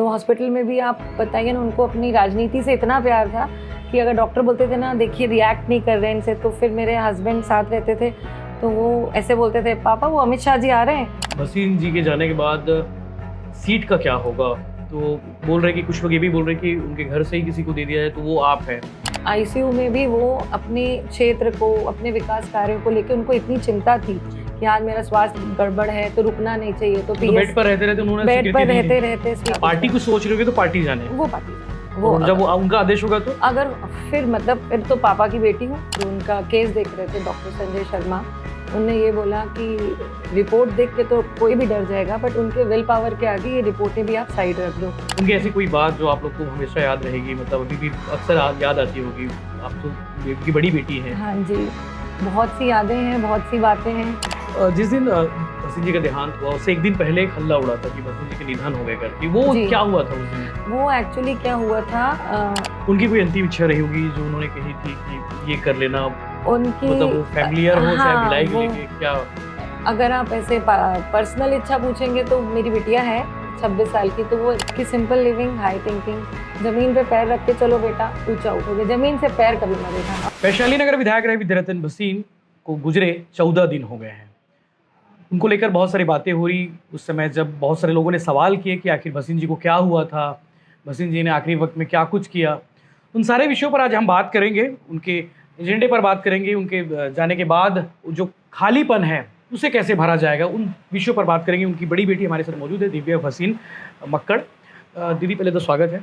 तो हॉस्पिटल में भी आप बताइए ना, उनको अपनी राजनीति से इतना प्यार था कि अगर डॉक्टर बोलते थे ना देखिए रिएक्ट नहीं कर रहे हैं इनसे, तो फिर मेरे हस्बैंड साथ रहते थे तो वो ऐसे बोलते थे पापा वो अमित शाह जी आ रहे हैं। भसीन जी के जाने के बाद सीट का क्या होगा? तो बोल रहे कि कुछ लोग ये भी बोल रहे कि उनके घर से ही किसी को दे दिया है तो वो आप हैं। आईसीयू में भी वो अपने क्षेत्र को, अपने विकास कार्यों को लेकर उनको इतनी चिंता थी कि आज मेरा स्वास्थ्य गड़बड़ है तो रुकना नहीं चाहिए। तो बेड पर रहते उन्होंने बेड पर रहते पार्टी कुछ सोच रहे होगे तो पार्टी जाने, वो पार्टी वो जब वो उनका आदेश होगा तो अगर फिर तो पापा की बेटी हूँ, तो उनका केस देख रहे थे डॉक्टर संजय शर्मा। उन्होंने ये बोला कि रिपोर्ट देख के तो कोई भी डर जाएगा, बट उनके विल पावर के आगे ये रिपोर्टें भी आप साइड रख दो। उनकी ऐसी कोई बात जो आप लोग को हमेशा याद रहेगी, मतलब अभी भी अक्सर याद आती होगी? आप तो उनकी बड़ी बेटी हैं। हाँ जी, बहुत सी यादें हैं, बहुत सी बातें हैं। जिस दिन भसीन जी का देहांत हुआ उससे एक दिन पहले एक हल्ला उड़ा था कि भसीन जी के निधन हो गए करके, वो क्या हुआ था उस दिन? वो एक्चुअली क्या हुआ था, उनकी कोई अंतिम इच्छा रही होगी जो उन्होंने कही थी कि ये कर लेना, उनकी मतलब वो फैमिलियर हो चाहे भिलाई के लेके, क्या? अगर आप ऐसे पर्सनल इच्छा पूछेंगे तो मेरी बिटिया है 26 साल की, तो वो की सिंपल लिविंग, हाई थिंकिंग, जमीन पे पैर रख के चलो बेटा ऊंचा उठोगे, जमीन से पैर कभी ना देखा। वैशाली नगर विधायक रहे विद्यारतन भसीन को गुजरे 14 दिन हो गए हैं। उनको लेकर बहुत सारी बातें हो रही उस समय, जब बहुत सारे लोगों ने सवाल किए कि आखिर भसीन जी को क्या हुआ था, भसीन जी ने आखिरी वक्त में क्या कुछ किया। उन सारे विषयों पर आज हम बात करेंगे, उनके एजेंडे पर बात करेंगे, उनके जाने के बाद जो खालीपन है उसे कैसे भरा जाएगा, उन विषयों पर बात करेंगे। उनकी बड़ी बेटी हमारे साथ मौजूद है, दिव्या भसीन मक्कड़। दीदी पहले तो स्वागत है।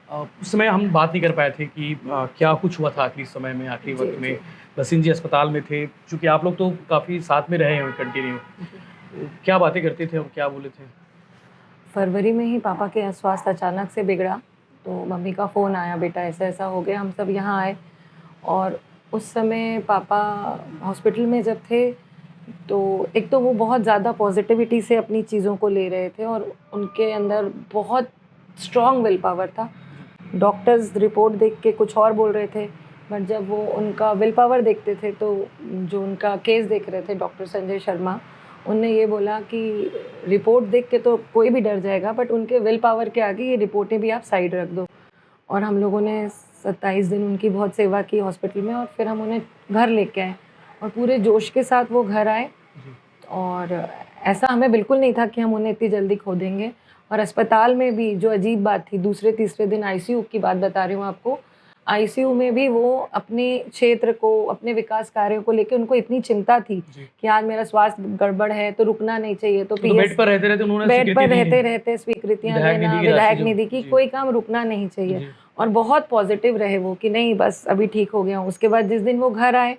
उस समय हम बात नहीं कर पाए थे कि क्या कुछ हुआ था आखिरी समय में, आखिरी वक्त में। भसीन जी अस्पताल में थे, चूँकि आप लोग तो काफ़ी साथ में रहे हैं कंटिन्यू, क्या बातें करते थे और क्या बोले थे? फरवरी में ही पापा के स्वास्थ्य अचानक से बिगड़ा, तो मम्मी का फ़ोन आया बेटा ऐसा ऐसा हो गया, हम सब यहाँ आए। और उस समय पापा हॉस्पिटल में जब थे तो एक तो वो बहुत ज़्यादा पॉजिटिविटी से अपनी चीज़ों को ले रहे थे और उनके अंदर बहुत स्ट्रॉन्ग विल पावर था। डॉक्टर्स रिपोर्ट देख के कुछ और बोल रहे थे, बट जब वो उनका विल पावर देखते थे तो जो उनका केस देख रहे थे डॉक्टर संजय शर्मा, उनने ये बोला कि रिपोर्ट देख के तो कोई भी डर जाएगा, बट उनके विल पावर के आगे ये रिपोर्टें भी आप साइड रख दो। और हम लोगों ने 27 दिन उनकी बहुत सेवा की हॉस्पिटल में, और फिर हम उन्हें घर लेके आए और पूरे जोश के साथ वो घर आए। और ऐसा हमें बिल्कुल नहीं था कि हम उन्हें इतनी जल्दी खो देंगे। और अस्पताल में भी जो अजीब बात थी, दूसरे तीसरे दिन आईसीयू की बात बता रही हूँ आपको, आईसीयू में भी वो अपने क्षेत्र को, अपने विकास कार्यों को लेकर उनको इतनी चिंता थी कि आज मेरा स्वास्थ्य गड़बड़ है तो रुकना नहीं चाहिए। तो बेड पर रहते स्वीकृतियां देना, विधायक निधि की, कोई काम रुकना नहीं चाहिए। और बहुत पॉजिटिव रहे वो कि नहीं बस अभी ठीक हो गया हूँ। उसके बाद जिस दिन वो घर आए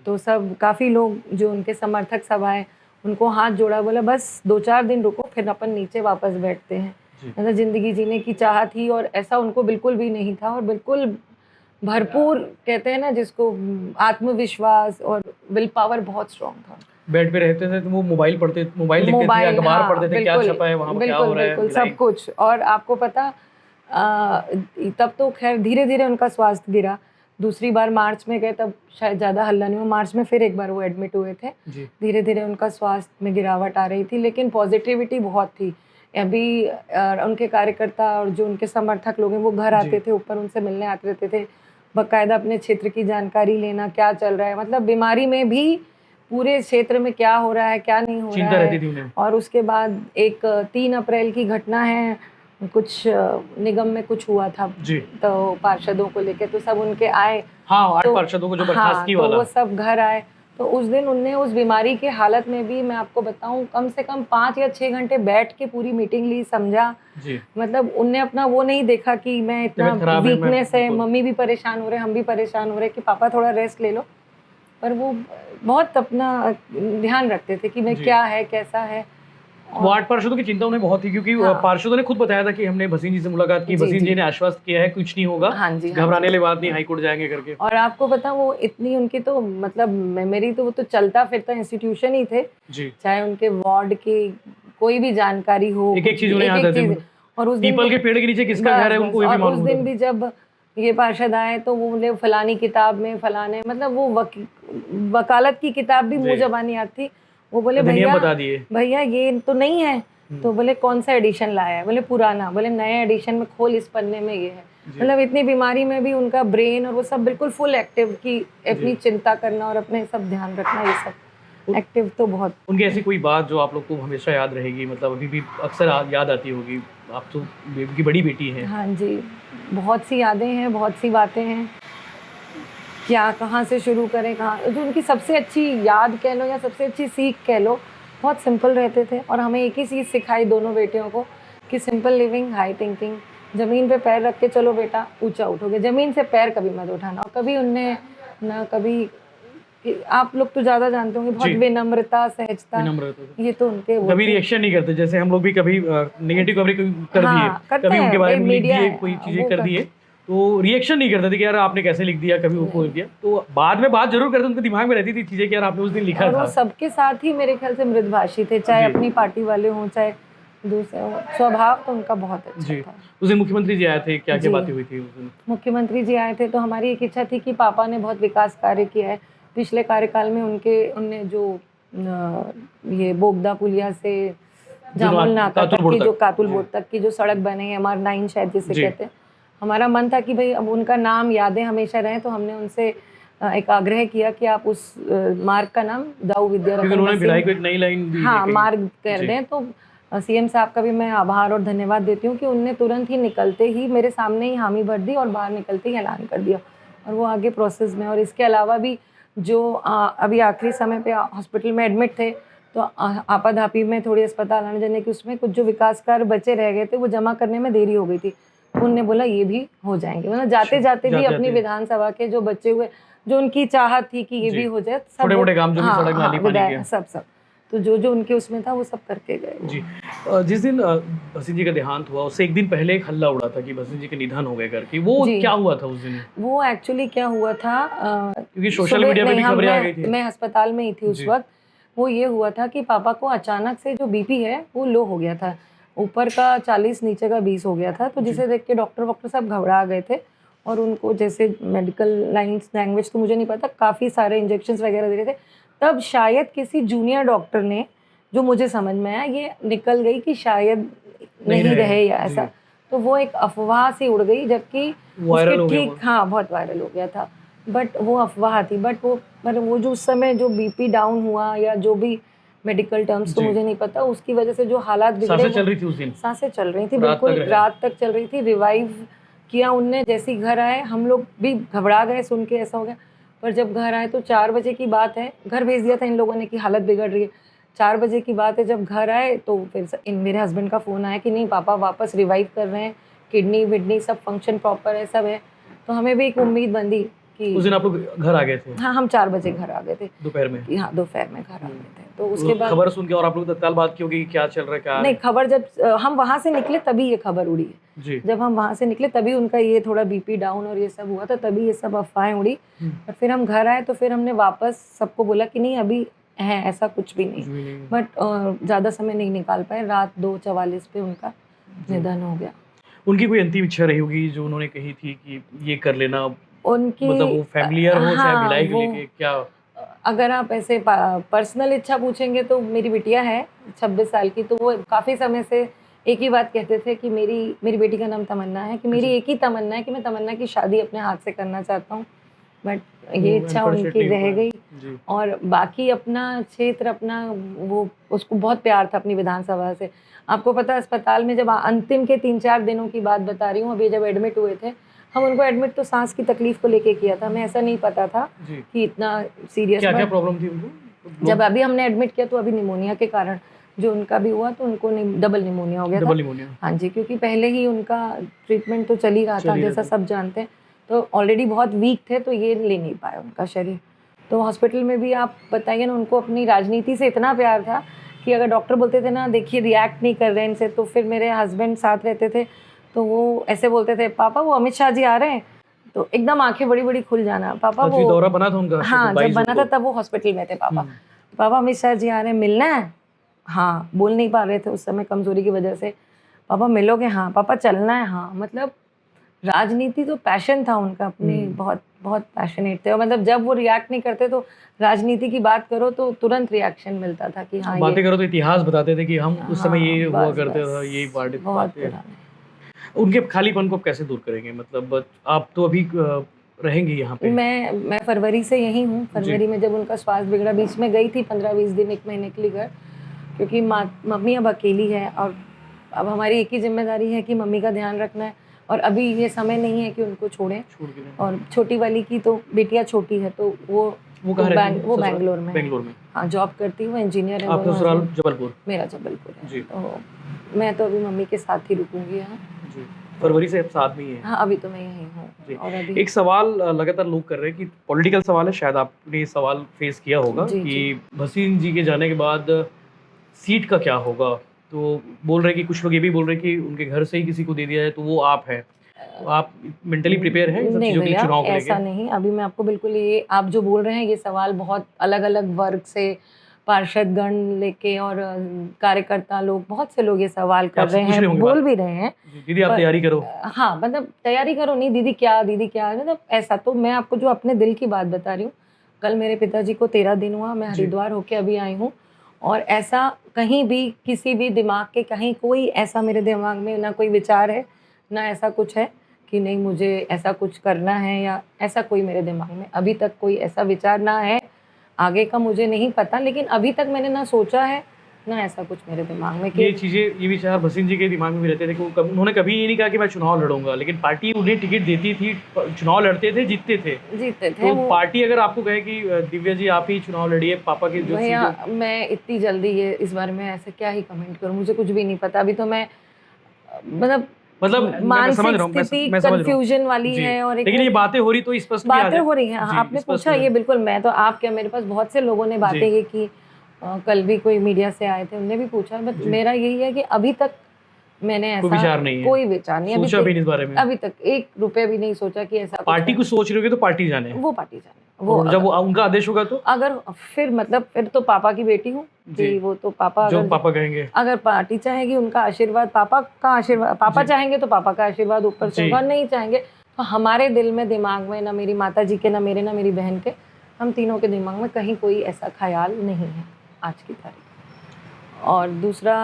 तो सब काफ़ी लोग जो उनके समर्थक सब आए, उनको हाथ जोड़ा, बोला बस 2-4 दिन रुको फिर अपन नीचे वापस बैठते हैं। मतलब ज़िंदगी जीने की चाह थी और ऐसा उनको बिल्कुल भी नहीं था। और बिल्कुल भरपूर, कहते हैं ना जिसको, आत्मविश्वास और विल पावर बहुत स्ट्रॉन्ग था। बेड पे रहते थे तो वो मोबाइल देखते थे, अखबार पढ़ते थे, क्या छपा है वहाँ पर, क्या हो रहा है, सब कुछ। और आपको पता, तब तो खैर धीरे धीरे उनका स्वास्थ्य गिरा। दूसरी बार मार्च में गए तब शायद ज़्यादा हल्ला नहीं हुआ, मार्च में फिर एक बार वो एडमिट हुए थे। धीरे धीरे उनका स्वास्थ्य में गिरावट आ रही थी, लेकिन पॉजिटिविटी बहुत थी। अभी उनके कार्यकर्ता और जो उनके समर्थक लोग हैं वो घर आते थे, ऊपर उनसे मिलने आते रहते थे, बाकायदा अपने क्षेत्र की जानकारी लेना, क्या चल रहा है, मतलब बीमारी में भी पूरे क्षेत्र में क्या हो रहा है क्या नहीं हो रहा है। और उसके बाद एक 3 अप्रैल की घटना है, कुछ निगम में कुछ हुआ था तो पार्षदों को लेके, तो सब उनके आए। हाँ, 8 पार्षदों को जो बर्खास्तगी वाला, तो वो सब घर आए। तो उस दिन उनने उस बीमारी के हालत में भी, मैं आपको बताऊं, कम से कम 5 या 6 घंटे बैठ के पूरी मीटिंग ली, समझा। मतलब उनने अपना वो नहीं देखा कि मैं इतना वीकनेस है, मम्मी भी परेशान हो रहे, हम भी परेशान हो रहे, कि पापा थोड़ा रेस्ट ले लो। पर वो बहुत अपना ध्यान रखते थे कि मैं क्या है कैसा है। वो 8 पार्षदों की चिंता उन्हें बहुत थी, क्योंकि पार्षदों ने खुद बताया था कि हमने भसीन जी से मुलाकात की, भसीन जी ने आश्वस्त किया है कुछ नहीं होगा, घबराने वाली बात नहीं, हाईकोर्ट जाएंगे करके। और आपको पता, वो इतनी उनकी तो मतलब मेमोरी, तो वो तो चलता फिरता इंस्टीट्यूशन ही थे, चाहे उनके वार्ड की कोई भी जानकारी हो, एक चीज उन्हें याद है। और उस दिन पीपल के पेड़ के नीचे किसका घर है उनको भी मालूम था। उस दिन भी जब ये पार्षद आए तो वो बोले फलानी किताब में फलाने, मतलब वो वकालत की किताब भी मुंह जबानी याद थी। वो बोले भैया ये तो नहीं है, तो बोले कौन सा एडिशन लाया है, बोले पुराना, बोले नए एडिशन में खोल इस पन्ने में ये है। मतलब इतनी बीमारी में भी उनका ब्रेन और वो सब बिल्कुल फुल एक्टिव, की अपनी चिंता करना और अपने सब ध्यान रखना, ये सब एक्टिव तो बहुत। उनकी ऐसी कोई बात जो आप लोग को हमेशा याद रहेगी, मतलब अभी भी अक्सर याद आती होगी? आप तो उनकी बड़ी बेटी हैं। हाँ जी, बहुत सी यादें हैं, बहुत सी बातें हैं, क्या कहाँ से शुरू करें, कहाँ। जो उनकी सबसे अच्छी याद कह लो या सबसे अच्छी सीख कह लो, बहुत सिंपल रहते थे और हमें एक ही चीज़ सिखाई दोनों बेटियों को कि सिंपल लिविंग, हाई थिंकिंग। ज़मीन पे पैर रख के चलो बेटा, ऊंचा उठोगे, ज़मीन से पैर कभी मत उठाना। और कभी उनने ना कभी, आप लोग तो ज़्यादा जानते होंगे, बहुत विनम्रता, सहजता, ये तो उनके कभी रिएक्शन नहीं करते, जैसे हम लोग भी कभी नेगेटिव कवरेज कर दिए, कभी उनके बारे में लिख दिए, कोई चीज़ें कर दिए तो रिएक्शन नहीं करते थे कि यार आपने कैसे लिख दिया, कभी वो लिख दिया। तो बाद में बात जरूर करते, उनके दिमाग में रहती थी चीज़ें कि यार आपने उस दिन लिखा था। वो सबके साथ ही मेरे ख्याल से मृदभाषी थे, चाहे अपनी पार्टी वाले हों चाहे दूसरे हों, स्वभाव तो उनका बहुत अच्छा था। उस दिन मुख्यमंत्री जी आए थे, क्या क्या बातें हुई थी उस दिन? मुख्यमंत्री जी आए थे तो हमारी एक इच्छा थी कि पापा ने बहुत विकास कार्य किया है पिछले कार्यकाल में। उनने जो ये बोगदा पुलिया से जामुल नाका तक की, जो कातुल बोर्ड तक की जो सड़क बनी है, MR9 शायद जिसे कहते हैं, हमारा मन था कि भाई अब उनका नाम यादें हमेशा रहें। तो हमने उनसे एक आग्रह किया कि आप उस मार्ग का नाम दाऊ विद्यारत्न भिलाई को एक नई लाइन दी, हाँ मार्ग कर दें। तो सीएम साहब का भी मैं आभार और धन्यवाद देती हूँ कि उनने तुरंत ही निकलते ही मेरे सामने ही हामी भर दी और बाहर निकलते ही ऐलान कर दिया, और वो आगे प्रोसेस में। और इसके अलावा भी जो अभी आखिरी समय पे हॉस्पिटल में एडमिट थे, तो आपाधापी में थोड़ी अस्पताल आने जाने की उसमें कुछ जो विकास कार्य बचे रह गए थे वो जमा करने में देरी हो गई थी। उनने बोला ये भी हो जाएंगे, मतलब जाते जाते भी अपनी विधानसभा के जो बचे हुए, जो उनकी चाहत थी कि ये भी हो जाए, सब छोटे-मोटे काम जो सड़क नाली पानी के, सब तो जो उनके उसमें था वो सब करके गए जी। जिस दिन भसीन जी का देहांत हुआ उससे एक दिन पहले एक हल्ला उड़ा था कि भसीन जी के निधन हो गए करके, वो क्या हुआ था उस दिन? वो एक्चुअली क्या हुआ था, क्योंकि सोशल मीडिया पे भी खबरें आ गई थी। मैं अस्पताल में ही थी उस वक्त। वो ये हुआ था कि पापा को अचानक से जो बीपी है वो लो हो गया था, ऊपर का 40 नीचे का 20 हो गया था। तो जिसे देख के डॉक्टर सब घबरा गए थे और उनको, जैसे मेडिकल लाइन्स लैंग्वेज तो मुझे नहीं पता, काफ़ी सारे इंजेक्शंस वगैरह दे रहे थे। तब शायद किसी जूनियर डॉक्टर ने, जो मुझे समझ में आया, ये निकल गई कि शायद नहीं रहे या ऐसा, तो वो एक अफवाह सी उड़ गई, जबकि ठीक, हाँ बहुत वायरल हो गया था, बट वो अफवाह थी। बट वो जो उस समय जो बीपी डाउन हुआ या जो भी मेडिकल टर्म्स तो मुझे नहीं पता, उसकी वजह से जो हालात बिगड़े, सांसें चल रही थी उस दिन, सांसें चल रही थी बिल्कुल, रात तक चल रही थी। रिवाइव किया उनने, जैसे ही घर आए हम लोग भी घबरा गए सुन के ऐसा हो गया। पर जब घर आए तो 4 बजे की बात है, घर भेज दिया था इन लोगों ने कि हालत बिगड़ रही है। 4 बजे की बात है, जब घर आए तो फिर मेरे हस्बैंड का फ़ोन आया कि नहीं पापा वापस रिवाइव कर रहे हैं, किडनी विडनी सब फंक्शन प्रॉपर है, सब है। तो हमें भी एक उम्मीद बंधी कि उस दिन आप लोग घर आ गए थे? हाँ, हम 4 बजे घर आ गए थे दोपहर में। हाँ, दोपहर में घर आ गए थे। तो उसके बाद खबर सुन के और आप लोग तत्काल बात की होगी क्या चल रहा है, क्या नहीं, खबर जब हम वहाँ से निकले तभी ये खबर उड़ी है जी। जब हम वहाँ से निकले तभी उनका ये थोड़ा बीपी डाउन और ये सब हुआ था, तभी ये सब अफवाहें उड़ी। और फिर हम घर आए तो फिर हमने वापस सबको बोला कि नहीं अभी है, ऐसा कुछ भी नहीं। बट ज़्यादा समय नहीं निकाल पाए, रात 2:44 पे उनका निधन हो गया। उनकी कोई अंतिम इच्छा रही होगी जो उन्होंने कही थी कि ये कर लेना, उनकी मतलब वो फैमिलियर हो चाहे भिलाई को लेके, क्या? अगर आप ऐसे पर्सनल इच्छा पूछेंगे तो मेरी बिटिया है 26 साल की, तो वो काफ़ी समय से एक ही बात कहते थे कि मेरी बेटी का नाम तमन्ना है, कि मेरी एक ही तमन्ना है कि मैं तमन्ना की शादी अपने हाथ से करना चाहता हूँ। बट ये इच्छा उनकी रह गई। और बाकी अपना क्षेत्र, अपना वो, उसको बहुत प्यार था अपनी विधानसभा से। आपको पता है अस्पताल में जब अंतिम के 3-4 दिनों की बात बता रही हूँ, अभी जब एडमिट हुए थे, हम उनको एडमिट तो सांस की तकलीफ को लेके किया था, हमें ऐसा नहीं पता था कि इतना सीरियस। क्या प्रॉब्लम थी उनको? जब अभी हमने एडमिट किया तो अभी निमोनिया के कारण जो उनका भी हुआ, तो उनको डबल निमोनिया हो गया था। हाँ जी, क्योंकि पहले ही उनका ट्रीटमेंट तो चल ही रहा था, जैसा सब जानते हैं, तो ऑलरेडी बहुत वीक थे, तो ये ले नहीं पाया उनका शरीर। तो हॉस्पिटल में भी आप बताइए ना, उनको अपनी राजनीति से इतना प्यार था कि अगर डॉक्टर बोलते थे ना देखिए रिएक्ट नहीं कर रहे हैं इनसे, तो फिर मेरे हस्बैंड साथ रहते थे तो वो ऐसे बोलते थे, पापा वो अमित शाह जी आ रहे हैं, तो एकदम आंखें बड़ी बड़ी खुल जाना, पापा वो दौरा बना था उनका। हाँ, जब बना था तब वो हॉस्पिटल में थे। पापा अमित शाह जी आ रहे हैं, मिलना है? हाँ, बोल नहीं पा रहे थे उस समय कमजोरी की वजह से। पापा मिलोगे? हाँ। पापा चलना है? हाँ। मतलब राजनीति तो पैशन था उनका अपने, बहुत बहुत पैशनेट थे। और मतलब जब वो रिएक्ट नहीं करते तो राजनीति की बात करो तो तुरंत रिएक्शन मिलता था कि हाँ बातें ये करो तो इतिहास बताते थे कि हम उस समय ये हाँ, हुआ बस करते बस था, ये पार्टी बहुत बातें। पुराने। उनके खालीपन को आप कैसे दूर करेंगे? मतलब आप तो अभी रहेंगे यहाँ पे। मैं फरवरी से यहीं हूँ। फरवरी में जब उनका स्वास्थ्य बिगड़ा, बीच में गई थी 15-20 दिन, 1 महीने के लिए घर, क्योंकि मम्मी अब अकेली है और अब हमारी एक ही जिम्मेदारी है कि मम्मी का ध्यान रखना है। और अभी ये समय नहीं है कि उनको छोड़ें। छोड़ के नहीं। और छोटी वाली की तो बिटिया छोटी है तो वो कहाँ रहती है? वो ससुराल? बेंगलोर में है। बेंगलोर में। हाँ, जॉब करती है, वो इंजीनियर है। आपका दोनों ससुराल husband- जबलपुर? मेरा जबलपुर है। जी। तो मैं तो अभी मम्मी के साथ ही रुकूंगी यहाँ। जी। फरवरी से आप साथ में ही हैं? हाँ, अभी तो मैं यहीं जी। हूँ। और अभी एक सवाल लगातार लोग कर रहे हैं कि पॉलिटिकल सवाल है, शायद आपने ये सवाल फेस किया होगा जी, कि भसीन जी के जाने के बाद सीट का क्या होगा? तो बोल रहे हैं कि कुछ लोग ये भी बोल रहे हैं कि उनके घर से ही किसी को दे दिया जाए तो वो आप हैं। तो आप मेंटली प्रिपेयर हैं इन सब नहीं चीज़ों के लिए, भैया, चुनाव को लेके? ऐसा नहीं। अभी मैं आपको बिल्कुल, ये आप जो बोल रहे हैं ये सवाल बहुत अलग अलग वर्ग से, पार्षद गण लेके और कार्यकर्ता लोग, बहुत से लोग ये सवाल कर आपसे रहे पूछ हैं, रहे होंगे बोल बात। भी रहे हैं। जी, दीदी आप पर तैयारी करो। हाँ, मतलब तैयारी करो नहीं, दीदी क्या मतलब ऐसा। तो मैं आपको जो अपने दिल की बात बता रही हूँ। कल मेरे पिताजी को 13 दिन हुआ, मैं जी। हरिद्वार होके अभी आई हूँ। और ऐसा कहीं भी किसी भी दिमाग के कहीं कोई ऐसा मेरे दिमाग में ना कोई विचार है, ना ऐसा कुछ है कि नहीं मुझे ऐसा कुछ करना है, या ऐसा कोई मेरे दिमाग में अभी तक कोई ऐसा विचार ना है। आगे का मुझे नहीं पता, लेकिन अभी तक मैंने ना सोचा है ना ऐसा कुछ मेरे दिमाग में कि ये चीज़ें, ये विचार भसीन जी के दिमाग में भी रहते थे कि उन्होंने कभी ये नहीं कहा कि मैं चुनाव लड़ूंगा, लेकिन पार्टी उन्हें टिकट देती थी, चुनाव लड़ते थे, जीतते थे। जीतते थे तो वो। पार्टी अगर आपको कहे कि दिव्या जी आप ही चुनाव लड़िए, पापा के जो भैया सीटें। मैं इतनी जल्दी ये इस बारे में ऐसे क्या ही कमेंट करूं, मुझे कुछ भी नहीं पता। अभी तो मैं मतलब मैं समझ मानसिक रहा हूँ, स्थिति मैं समझ रहा हूँ कंफ्यूजन वाली जी। है। और एक लेकिन ये बातें हो रही तो स्पष्ट भी आ बातें जाए। हो रही हैं। जी, आपने स्पष्ट पूछा हो ये जाए। बिल्कुल, मैं तो आप क्या, मेरे पास बहुत से लोगों ने बातें जी। ये की। कल भी कोई मीडिया से आए थे, उनने भी पूछा। बट जी। मेरा यही है कि अभी तक मैंने कोई ऐसा विचार नहीं है, कोई विचार नहीं, सोचा भी नहीं इस बारे में। अभी तक 1 रुपए भी नहीं सोचा कि ऐसा कुछ पार्टी करना। कुछ सोच रही होगी तो पार्टी जाने, वो पार्टी जाने, और जब वो उनका आदेश होगा तो अगर फिर मतलब फिर तो पापा की बेटी हूँ जी। कि वो तो पापा जो अगर पापा कहेंगे। अगर पार्टी चाहेगी, उनका आशीर्वाद, पापा का आशीर्वाद, पापा जी। चाहेंगे तो पापा का आशीर्वाद ऊपर से जी। होगा, नहीं चाहेंगे तो हमारे दिल में, दिमाग में, ना मेरी माता जी के, ना मेरे, ना मेरी बहन के, हम तीनों के दिमाग में कहीं कोई ऐसा ख्याल नहीं है आज की तारीख। और दूसरा,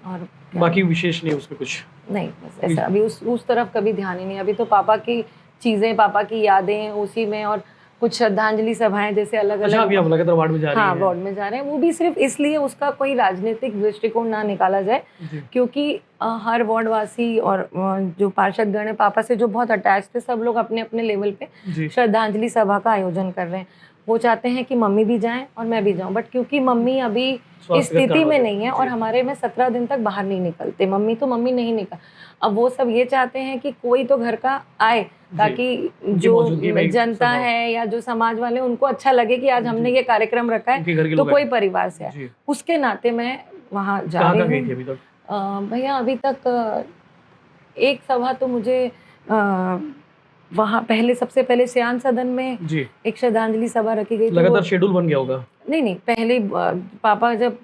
और बाकी विशेष नहीं उसमें कुछ नहीं, बस ऐसा अभी उस तरफ कभी ध्यान ही नहीं। अभी तो पापा की चीज़ें, पापा की यादें उसी में, और कुछ श्रद्धांजलि सभाएं जैसे अलग अच्छा, अभी अलग। आप लगातार वार्ड में जा रही हाँ, हैं। वार्ड में जा रहे हैं। वो भी सिर्फ इसलिए, उसका कोई राजनीतिक दृष्टिकोण ना निकाला जाए, जी। क्योंकि हर वार्ड वासी और जो पार्षद गण है पापा से जो बहुत अटैच थे, सब लोग अपने अपने लेवल पे जी। श्रद्धांजलि सभा का आयोजन कर रहे हैं। वो चाहते हैं कि मम्मी भी जाएं और मैं भी जाऊं, बट क्योंकि मम्मी अभी इस स्वास्थ्यगत स्थिति कारणों में से। नहीं है, जी। और हमारे में 17 दिन तक बाहर नहीं निकलते। मम्मी तो मम्मी नहीं निकल। अब वो सब ये चाहते हैं कि कोई तो घर का आए, ताकि उनकी मौजूदगी में जो एक जनता सभा। है या जो समाज वाले, उनको अच्छा लगे कि आज हमने ये कार्यक्रम रखा उनके घर है के तो लोग कोई आए। परिवार से आए। जी। उसके नाते मैं वहाँ जा कहाँ रही गई थी हूँ। अभी तक? भैया अभी तक एक सभा तो मुझे वहाँ पहले, सबसे पहले सियान सदन में जी। एक श्रद्धांजलि सभा रखी गई थी। लगातार शेड्यूल बन गया होगा। नहीं, पहले पापा जब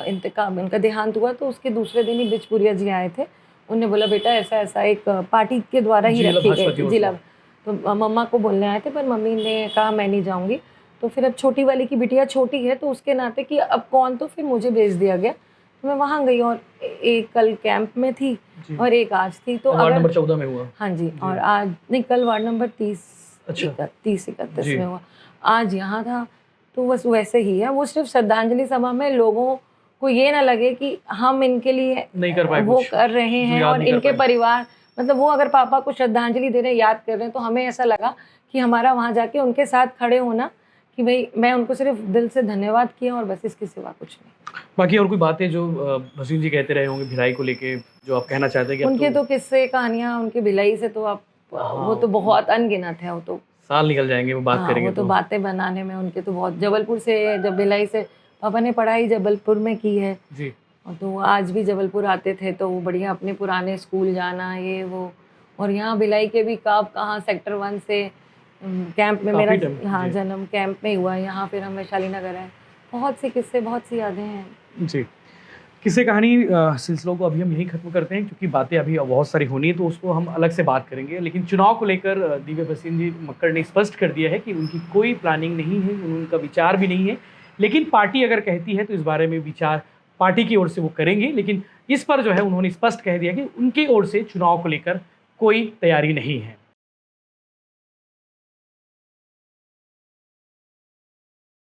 इंतकाल, उनका देहांत हुआ तो उसके दूसरे दिन ही बिजपुरिया जी आए थे। उन्होंने बोला बेटा ऐसा ऐसा एक पार्टी के द्वारा ही जिला रखी भाजपा गई की ओर जिला। से। तो मम्मा को बोलने आए थे, पर मम्मी ने कहा मैं नहीं जाऊंगी। तो फिर अब छोटी वाली की बिटिया छोटी है, तो उसके नाते कि अब कौन, तो फिर मुझे भेज दिया गया। तो मैं वहाँ गई, और एक कल कैंप में थी जी। और एक आज थी। तो वार्ड अगर नंबर 14 में हुआ। हाँ जी, और आज नहीं, कल वार्ड नंबर 30 अच्छा। 31 जी। में हुआ, आज यहाँ था। तो बस वैसे ही है, वो सिर्फ श्रद्धांजलि सभा में लोगों को ये ना लगे कि हम इनके लिए नहीं कर पाए वो कुछ, कर रहे जो हैं, याद और नहीं कर इनके पाए। परिवार, मतलब वो अगर पापा को श्रद्धांजलि दे रहे हैं, याद कर रहे हैं, तो हमें ऐसा लगा कि हमारा वहाँ जाके उनके साथ खड़े होना, कि भाई मैं उनको सिर्फ दिल से धन्यवाद किया, और बस इसके सिवा कुछ नहीं। बाकी और कोई बातें जो भसीन जी कहते रहे होंगे भिलाई को लेके, जो आप कहना चाहते हैं कि अब उनके तो किस्से कहानियाँ, उनके भिलाई से तो आप, वो तो बहुत अनगिनत है। वो तो साल निकल जाएंगे वो बात करेंगे वो तो बातें बनाने में उनके तो बहुत। जबलपुर से, जब भिलाई से पापा ने पढ़ाई जबलपुर में की है, जी। और तो वो आज भी जबलपुर आते थे, तो वो बढ़िया अपने पुराने स्कूल जाना, ये वो। और यहाँ भिलाई के भी कब कहाँ सेक्टर 1 से कैंप में, मेरा हाँ जन्म कैंप में हुआ। यहाँ फिर हम वैशाली नगर है। बहुत से किस्से, बहुत सी यादें हैं जी। किस्से कहानी सिलसिलों को अभी हम यहीं ख़त्म करते हैं, क्योंकि बातें अभी बहुत सारी होनी है, तो उसको हम अलग से बात करेंगे। लेकिन चुनाव को लेकर दिव्या भसीन जी मक्कड़ ने स्पष्ट कर दिया है कि उनकी कोई प्लानिंग नहीं है, उनका विचार भी नहीं है। लेकिन पार्टी अगर कहती है तो इस बारे में विचार पार्टी की ओर से वो करेंगे। लेकिन इस पर जो है उन्होंने स्पष्ट कह दिया कि उनकी ओर से चुनाव को लेकर कोई तैयारी नहीं है।